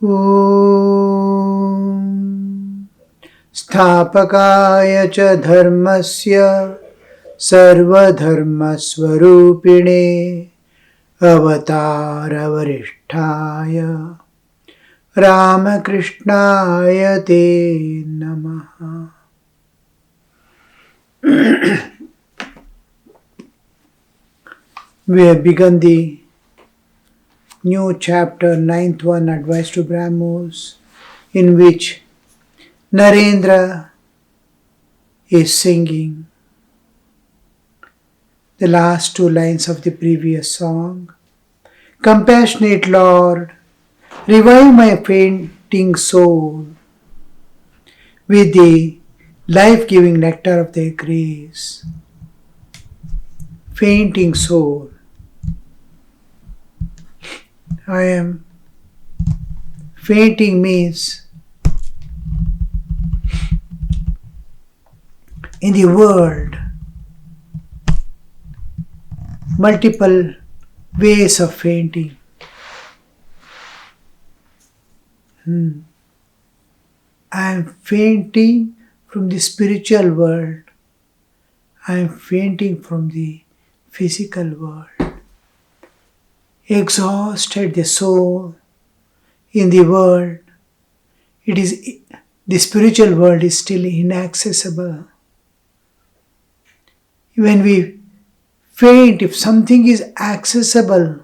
Om Sthapakaya cha dharmasya sarvadharmasvarupine Avataravarishthaya Ramakrishnaya te namaha. We have begun the new chapter, 9th one, Advice to Brahmos, in which Narendra is singing the last two lines of the previous song. Compassionate Lord, revive my fainting soul with the life-giving nectar of thy grace. Fainting soul. I am fainting means in the world multiple ways of fainting. I am fainting from the spiritual world. I am fainting from the physical world. Exhausted the soul in the world. The spiritual world is still inaccessible. When we faint, if something is accessible,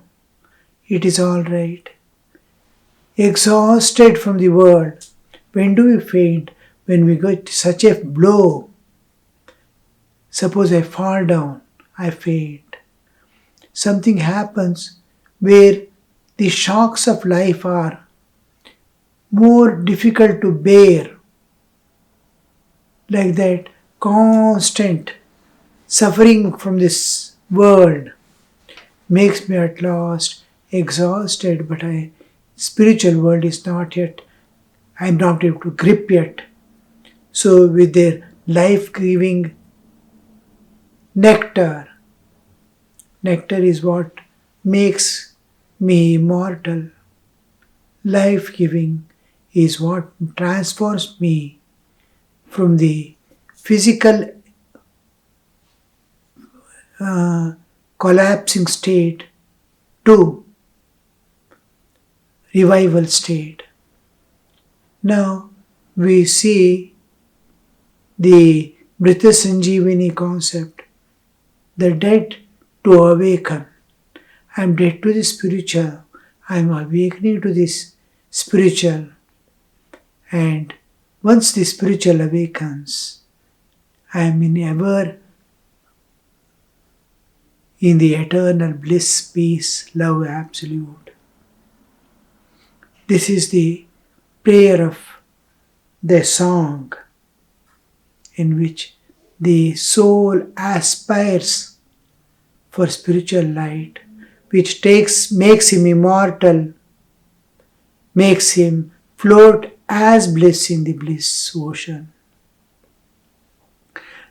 it is all right. Exhausted from the world. When do we faint? When we get such a blow. Suppose I fall down, I faint. Something happens where the shocks of life are more difficult to bear. Like that constant suffering from this world makes me at last exhausted, but spiritual world is not yet, I am not able to grip yet. So with their life-giving nectar is what makes me immortal. Life-giving is what transforms me from the physical collapsing state to revival state. Now we see the Brita Sanjeevani concept, the dead to awaken. I am dead to the spiritual, I am awakening to this spiritual, and once the spiritual awakens, I am in the eternal bliss, peace, love absolute. This is the prayer of the song in which the soul aspires for spiritual light, which makes him immortal, makes him float as bliss in the bliss ocean.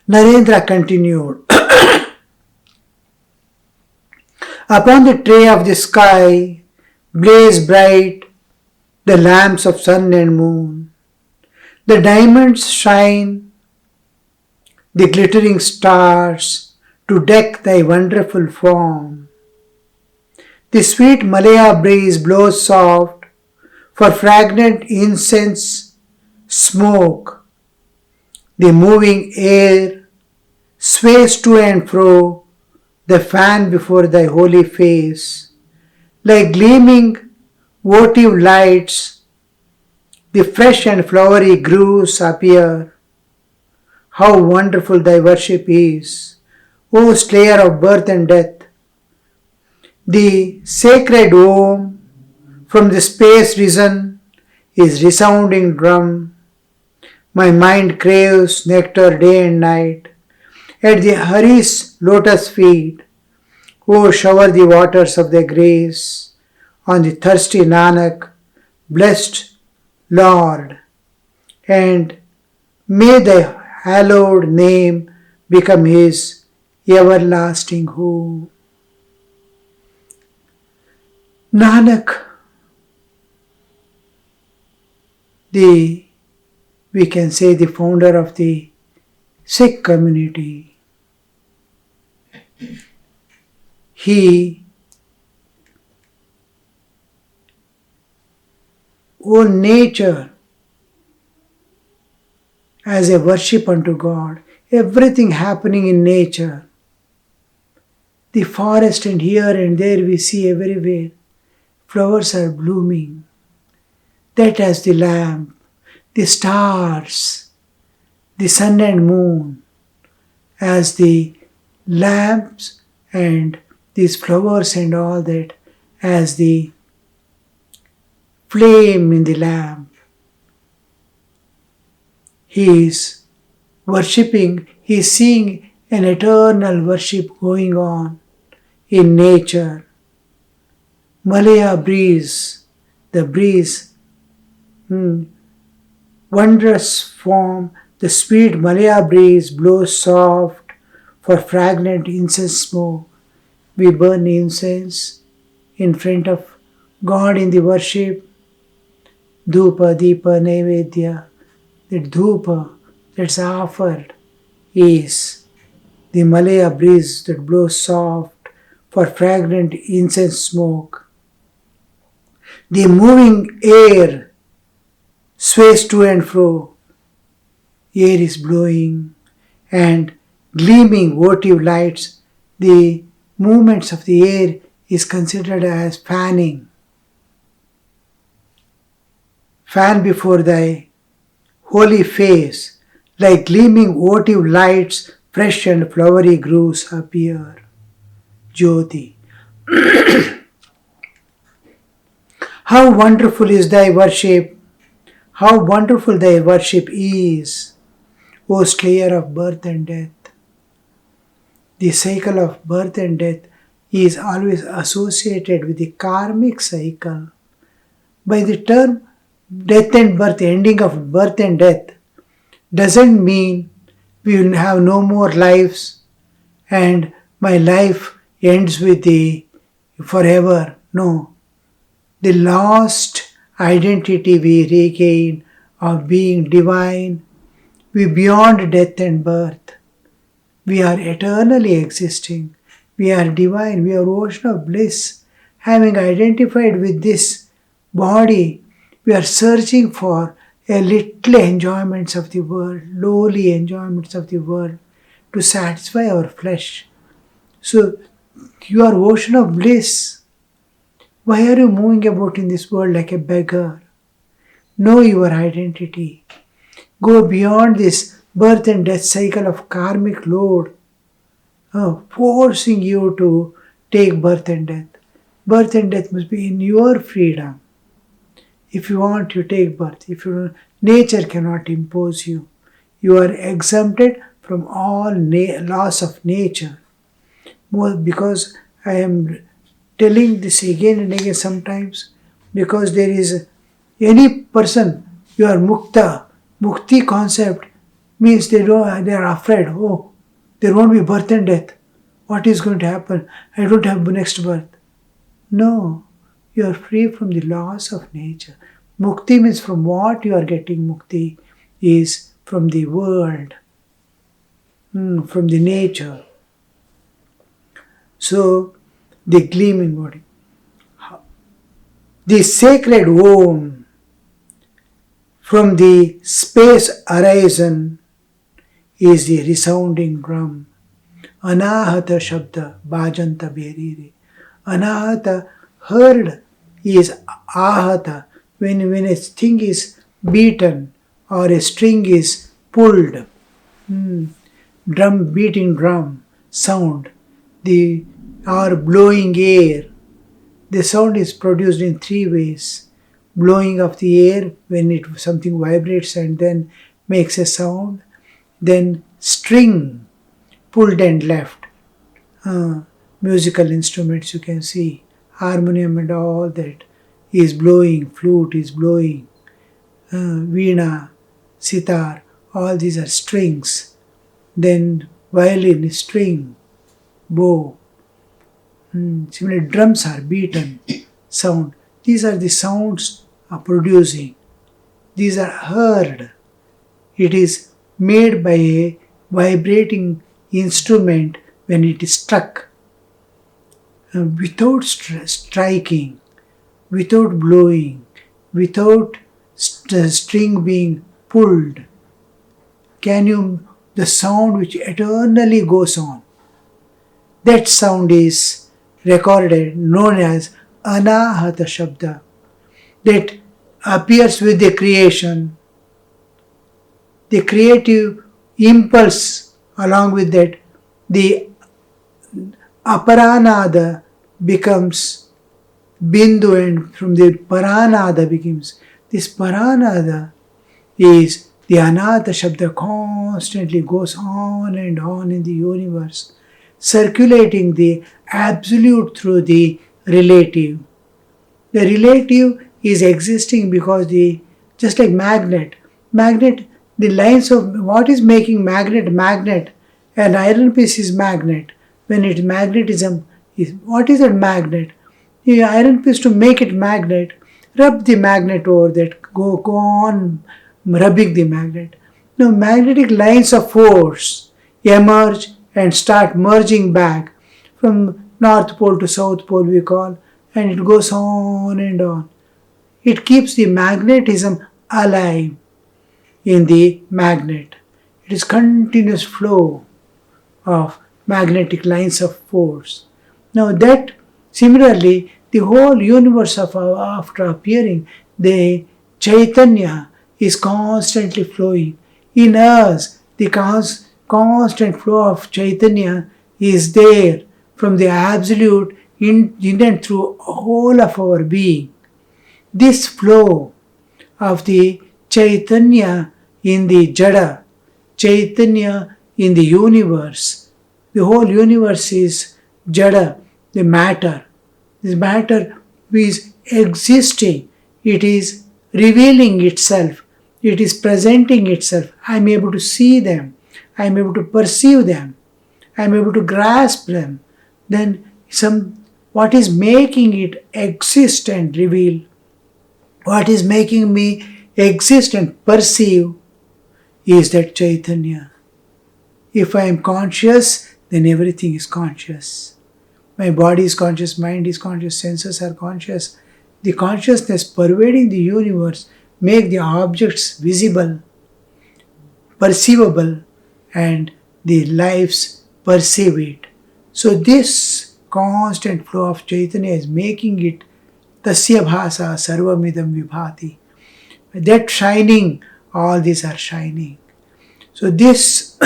Narendra continued, upon the tray of the sky blaze bright the lamps of sun and moon. The diamonds shine, the glittering stars to deck thy wonderful form. The sweet Malaya breeze blows soft, for fragrant incense smoke. The moving air sways to and fro, the fan before thy holy face. Like gleaming votive lights, the fresh and flowery grooves appear. How wonderful thy worship is, O slayer of birth and death! The sacred Om from the space risen is resounding drum. My mind craves nectar day and night. At the Hari's lotus feet, O shower the waters of thy grace on the thirsty Nanak, blessed Lord, and may thy hallowed name become his everlasting home. Nanak we can say the founder of the Sikh community. He owned nature as a worship unto God. Everything happening in nature. The forest, and here and there we see everywhere. Flowers are blooming. That as the lamp, the stars, the sun and moon, as the lamps and these flowers and all that, as the flame in the lamp. He is worshipping, he is seeing an eternal worship going on in nature. Malaya breeze, the breeze, wondrous form, the sweet Malaya breeze blows soft for fragrant incense smoke. We burn incense in front of God in the worship. Dhupa, Deepa, Naivedya. That dhupa that's offered is the Malaya breeze that blows soft for fragrant incense smoke. The moving air sways to and fro. Air is blowing and gleaming votive lights. The movements of the air is considered as fanning. Fan before thy holy face, like gleaming votive lights, fresh and flowery grooves appear. Jyoti. How wonderful is thy worship! How wonderful thy worship is, O slayer of birth and death. The cycle of birth and death is always associated with the karmic cycle. By the term death and birth, ending of birth and death, doesn't mean we will have no more lives and my life ends with the forever. No. The lost identity we regain of being divine, we beyond death and birth. We are eternally existing. We are divine. We are ocean of bliss. Having identified with this body, we are searching for a little enjoyments of the world, lowly enjoyments of the world to satisfy our flesh. So you are ocean of bliss. Why are you moving about in this world like a beggar? Know your identity. Go beyond this birth and death cycle of karmic load, forcing you to take birth and death. Birth and death must be in your freedom. If you want, you take birth. If you don't, nature cannot impose you. You are exempted from all laws of nature. Because I am telling this again and again sometimes, because there is any person, you are mukta. Mukti concept means they are afraid. Oh, there won't be birth and death. What is going to happen? I don't have next birth. No, you are free from the laws of nature. Mukti means from what you are getting. Mukti is from the world, from the nature. So, the gleaming body. The sacred Om from the space horizon is the resounding drum. Anahata Shabda Bhajanta Berire. Anahata, heard, is ahata, when a thing is beaten or a string is pulled. Drum, beating drum, sound, or blowing air. The sound is produced in three ways. Blowing of the air when something vibrates and then makes a sound. Then string, pulled and left. Musical instruments you can see. Harmonium and all that is blowing. Flute is blowing. Veena, sitar, all these are strings. Then violin, string, bow. Similarly, drums are beaten, sound. These are the sounds are producing. these are heard. It is made by a vibrating instrument when it is struck, without striking, without blowing, without string being pulled. The sound which eternally goes on, that sound is recorded, known as Anahata Shabda, that appears with the creation. The creative impulse, along with that, the aparanada becomes bindu, and from the paranada becomes. This paranada is the anata shabda, constantly goes on and on in the universe, circulating the absolute through the relative. The relative is existing because just like magnet, the lines of what is making magnet, an iron piece is magnet. When its magnetism is, what is that magnet? The iron piece, to make it magnet, rub the magnet over that, go on rubbing the magnet. Now magnetic lines of force emerge and start merging back from North Pole to South Pole, we call, and it goes on and on. It keeps the magnetism alive in the magnet. It is continuous flow of magnetic lines of force. Now that similarly, the whole universe after appearing, the Chaitanya is constantly flowing. In us, the constant flow of Chaitanya is there from the absolute in and through all of our being. This flow of the Chaitanya in the Jada, Chaitanya in the universe, the whole universe is Jada, the matter. This matter is existing, it is revealing itself, it is presenting itself. I am able to see them, I am able to perceive them, I am able to grasp them. Then what is making it exist and reveal, what is making me exist and perceive is that Chaitanya. If I am conscious, then everything is conscious. My body is conscious, mind is conscious, senses are conscious. The consciousness pervading the universe make the objects visible, perceivable, and the lives perceive it. So this constant flow of Chaitanya is making it tasya bhasa sarvamidam vibhati. That shining, all these are shining. So this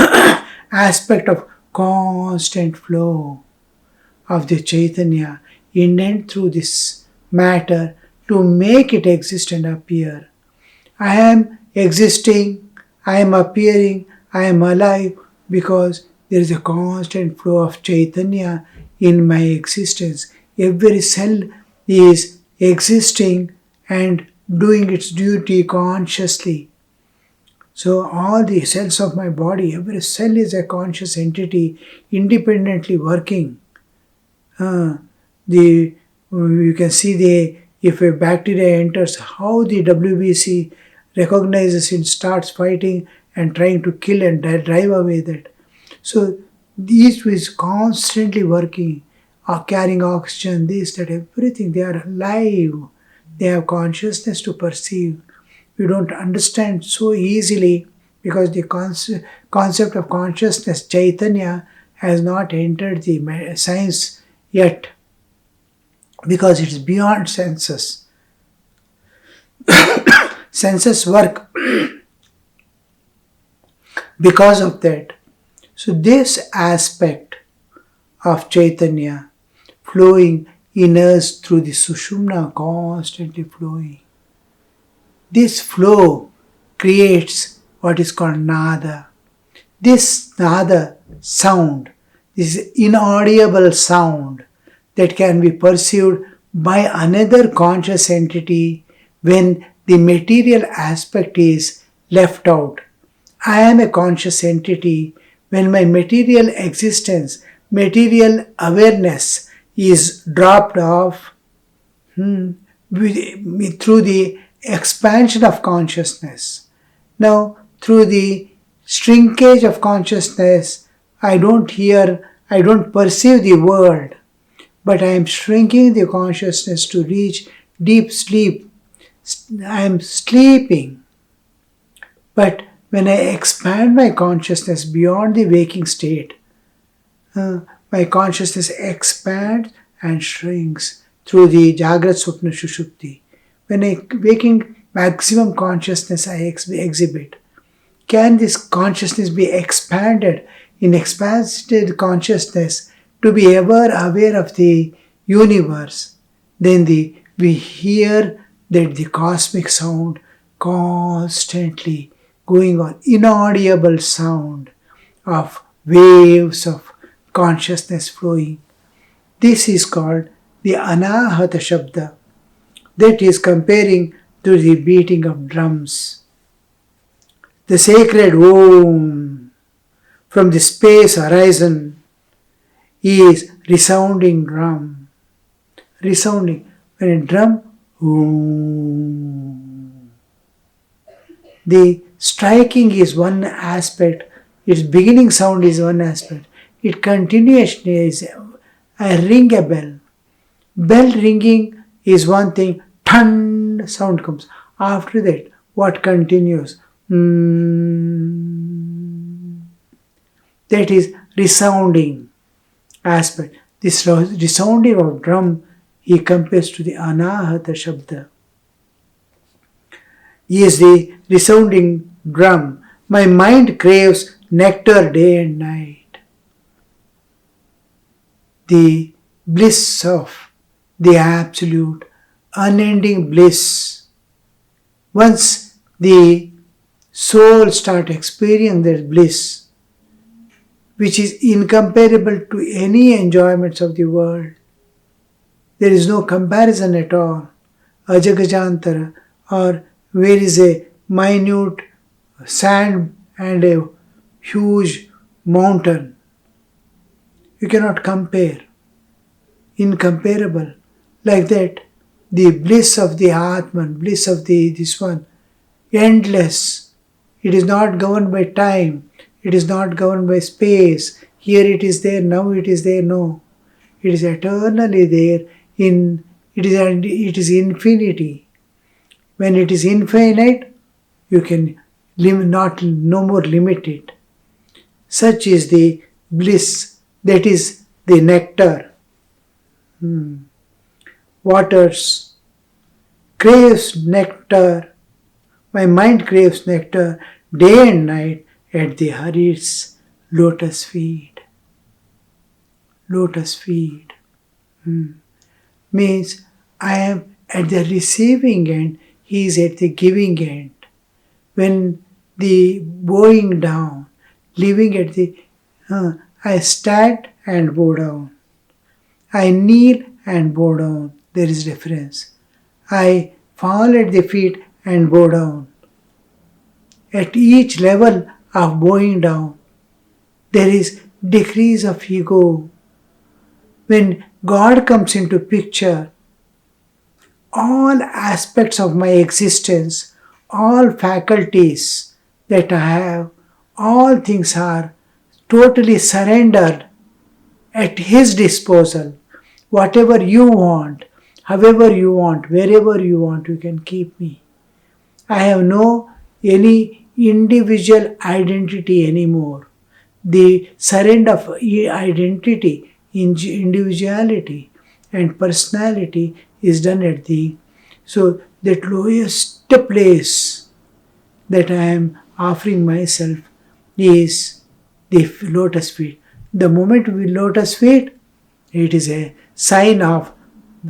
aspect of constant flow of the Chaitanya in and through this matter to make it exist and appear. I am existing, I am appearing, I am alive because there is a constant flow of Chaitanya in my existence. Every cell is existing and doing its duty consciously. So all the cells of my body, every cell is a conscious entity independently working. You can see if a bacteria enters, how the WBC recognizes it, starts fighting and trying to kill and drive away that. So these is constantly working, carrying oxygen, this, that, everything. They are alive. They have consciousness to perceive. We don't understand so easily because the concept of consciousness, Chaitanya, has not entered the science yet because it's beyond senses. Senses work because of that. So this aspect of Chaitanya flowing in us through the Sushumna, constantly flowing. This flow creates what is called nada. This nada sound, this inaudible sound that can be perceived by another conscious entity when the material aspect is left out. I am a conscious entity when my material existence, material awareness is dropped off through the expansion of consciousness. Now, through the shrinkage of consciousness, I don't perceive the world, but I am shrinking the consciousness to reach deep sleep. I am sleeping. But when I expand my consciousness beyond the waking state, my consciousness expands and shrinks through the Jagrat Swapna Shushupti. When I waking maximum consciousness I exhibit, can this consciousness be expanded in expanded consciousness to be ever aware of the universe? Then we hear that the cosmic sound constantly going on, inaudible sound of waves of consciousness flowing. This is called the Anahata Shabda. That is comparing to the beating of drums. The sacred Om from the space horizon is resounding drum. Resounding. When a drum, Om. The striking is one aspect, its beginning sound is one aspect. Its continuation is I ring a bell. Bell ringing is one thing, thun sound comes. After that, what continues? That is resounding aspect. This resounding of drum he compares to the Anahata Shabda. He is the resounding drum. My mind craves nectar day and night. The bliss of the absolute, unending bliss. Once the soul starts experiencing that bliss, which is incomparable to any enjoyments of the world, there is no comparison at all. Ajagajantara, or where is a minute sand and a huge mountain. You cannot compare. Incomparable. Like that, the bliss of the Atman, bliss of this one, endless. It is not governed by time. It is not governed by space. Here it is there, now it is there, no. It is eternally there. It is infinity. When it is infinite, you can no more limit it. Such is the bliss. That is the nectar. Waters craves nectar. My mind craves nectar day and night at the Hari's lotus feet. Lotus feet. Means I am at the receiving end, he is at the giving end. When the bowing down, living at the, I stand and bow down. I kneel and bow down. There is difference. I fall at the feet and bow down. At each level of bowing down, there is decrease of ego. When God comes into picture, all aspects of my existence, all faculties that I have, all things are totally surrendered at His disposal. Whatever you want, however you want, wherever you want, you can keep me. I have no any individual identity anymore. The surrender of identity, individuality and personality is done at the, so that lowest place that I am offering myself is the lotus feet. The moment we lotus feet, it is a sign of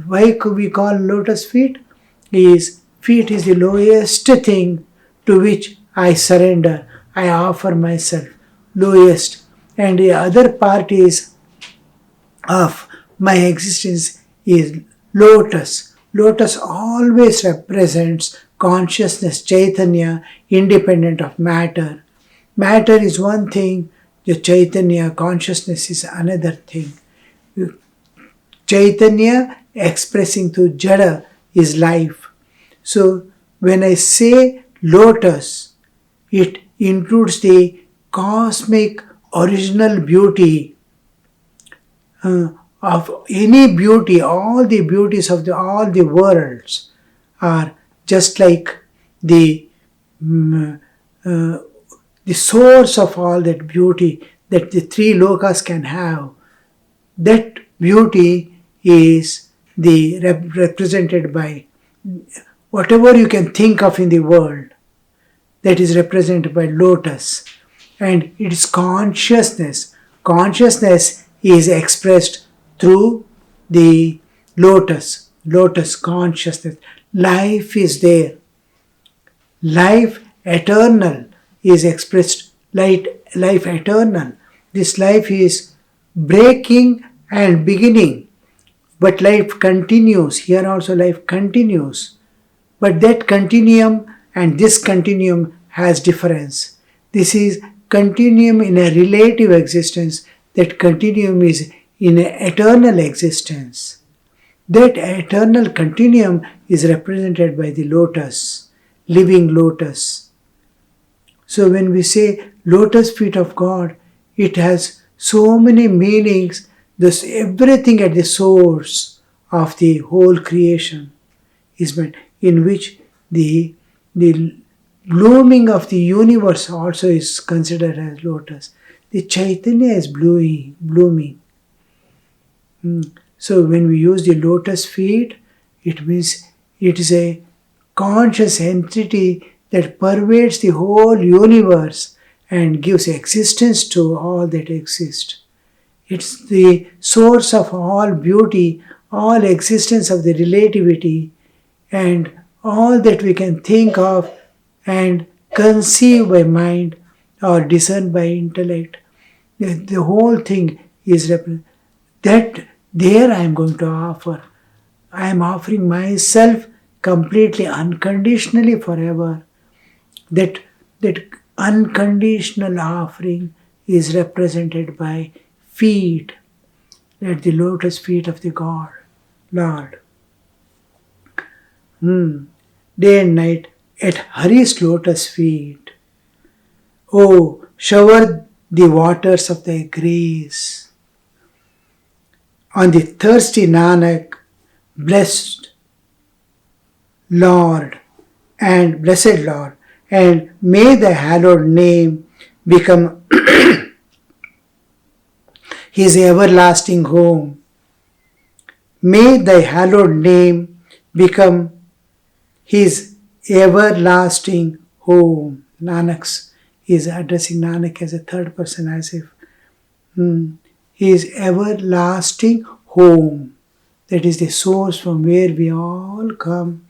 why we call lotus feet. Feet is the lowest thing to which I surrender. I offer myself lowest, and the other part is of my existence is lotus. Lotus always represents consciousness, Chaitanya, independent of matter. Matter is one thing, the Chaitanya, consciousness is another thing. Chaitanya expressing through Jada is life. So when I say lotus, it includes the cosmic original beauty of any beauty. All the beauties of all the worlds are just like the mm, uh, the source of all that beauty that the three lokas can have. That beauty is represented by whatever you can think of in the world, that is represented by lotus. And its consciousness is expressed through the lotus consciousness. Life is there. Life eternal is expressed. Life eternal. This life is breaking and beginning, but life continues. Here also life continues. But that continuum and this continuum has difference. This is continuum in a relative existence. That continuum is in an eternal existence. That eternal continuum is represented by the lotus, living lotus. So when we say lotus feet of God, it has so many meanings. This everything at the source of the whole creation is meant, in which the blooming of the universe also is considered as lotus. The Chaitanya is blooming. So when we use the lotus feet, it means it is a conscious entity that pervades the whole universe and gives existence to all that exists. It's the source of all beauty, all existence of the relativity, and all that we can think of and conceive by mind or discern by intellect. The whole thing is that there I am going to offer. I am offering myself completely, unconditionally, forever. That unconditional offering is represented by feet, at the lotus feet of the God, Lord. Day and night at Hari's lotus feet. Oh, shower the waters of thy grace on the thirsty Nanak, blessed Lord, and blessed Lord, and may the hallowed name become his everlasting home. May thy hallowed name become his everlasting home. Nanak is addressing Nanak as a third person, as if his everlasting home. That is the source from where we all come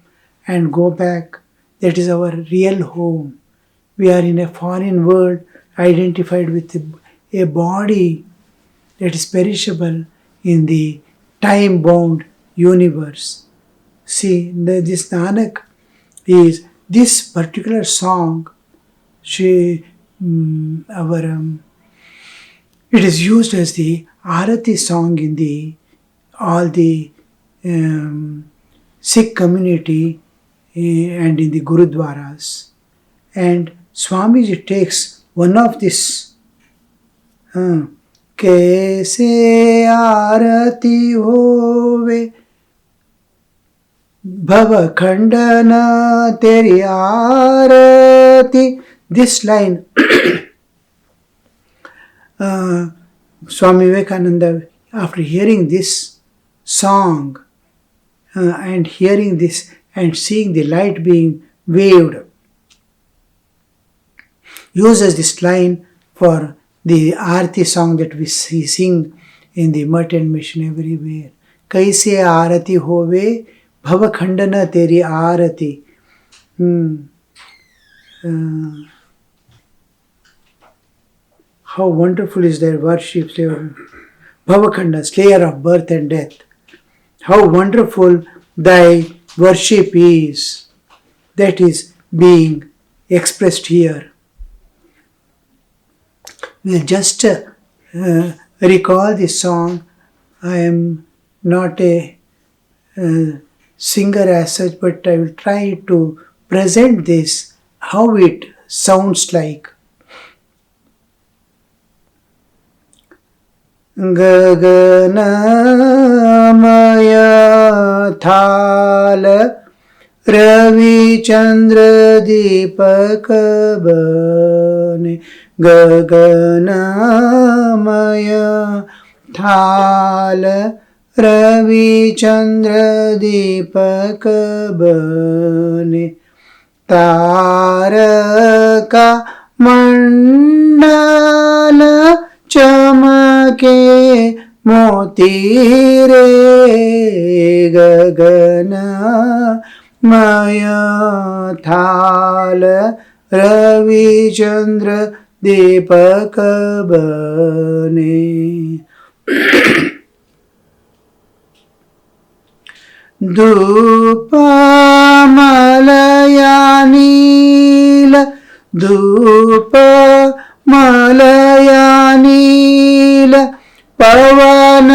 and go back. That is our real home. We are in a foreign world identified with a body that is perishable in the time-bound universe. See, this Nanak is this particular song. It is used as the Arati song in all the Sikh community and in the Gurudwaras. And Swamiji takes one of this. कैसे आरती होवे भव खंडन तेरी आरती. This line, Swami Vivekananda, after hearing this song and hearing this and seeing the light being waved, uses this line for the Aarti song that we sing in the Mutt and Mission everywhere. Kaise Aarati hove, bhava khandana teri Aarati. How wonderful is their worship, Bhavakhanda, slayer of birth and death. How wonderful thy worship is. That is being expressed here. We'll just recall this song. I am not a singer as such, but I will try to present this, how it sounds like. Gaganamaya Thala Ravi Chandra Deepak Bane. Gaganamaya Thala Ravi Chandra Deepak Bane. Taraka Mandala चमके मोती रे गगना माया थाल रविचंद्र दीपक बने. धूप मलया नील धूप मलया नील पवन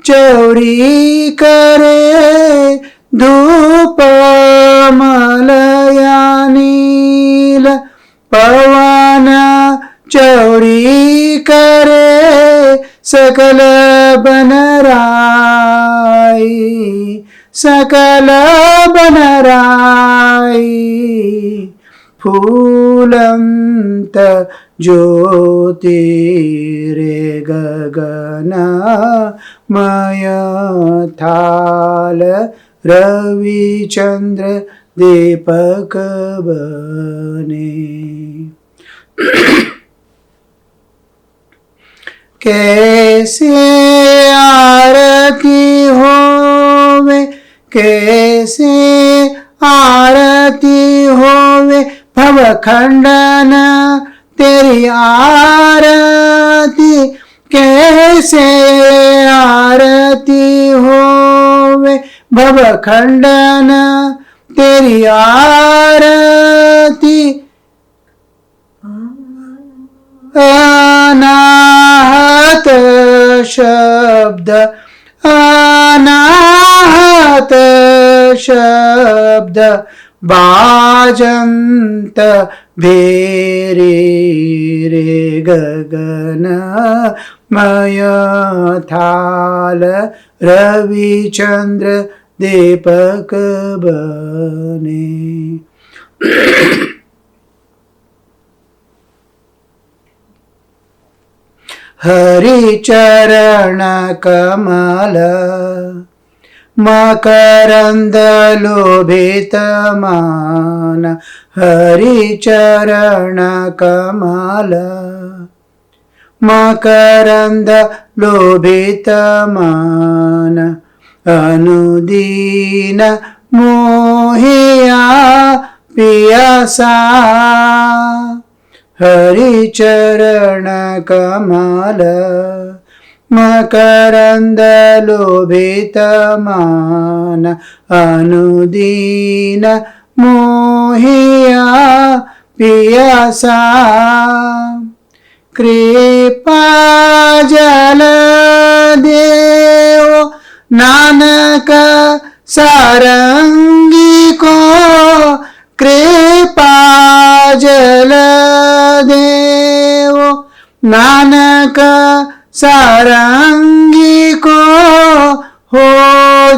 चौरी करे. धूप मलया नील पवन चौरी करे. सकल बनराई सकल बनराई फूलंत ज्योतिरे गगना मय थाल रविचंद्र दीपक बने. कैसे आरती होवे कैसे आरती होवे भवखंडन तेरी आरती. कैसे आरती होवे भवखंडन तेरी आरती. अनाहत शब्द अनाहत शब्द बाजंत भेरी रे गगना मय थाल रविचंद्र दीपक बने. हरि चरण कमल मकरंद लोभित मान. हरि चरण कमल मकरंद लोभित मान. अनुदीन मोहिया पियासा. हरि चरण कमल मकरंद लोभित मान. अनुदीन मोहिया पियासा. कृपा जल देव नानक सारंगी को. कृपा जल देव नानक सारंगी को. हो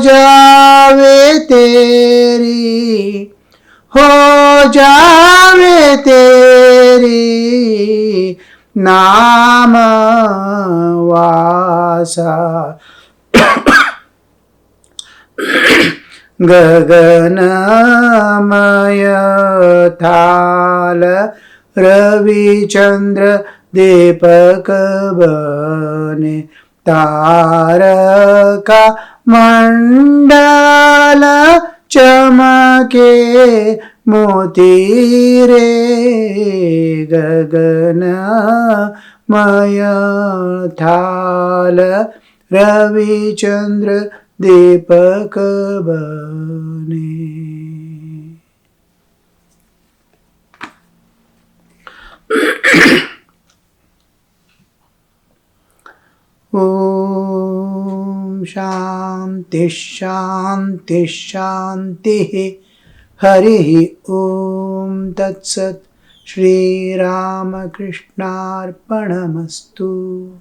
जावे तेरी हो जावे तेरी नाम वासा. गगनमय थाल रविचंद्र दीपक बने. तारका मंडल चमके मोती रे गगनमय थाल रविचंद्र दीपक बने. ओम शांति शांति शांति. Harihi Om Tat Sat. Shri Ramakrishna Arpanamastu.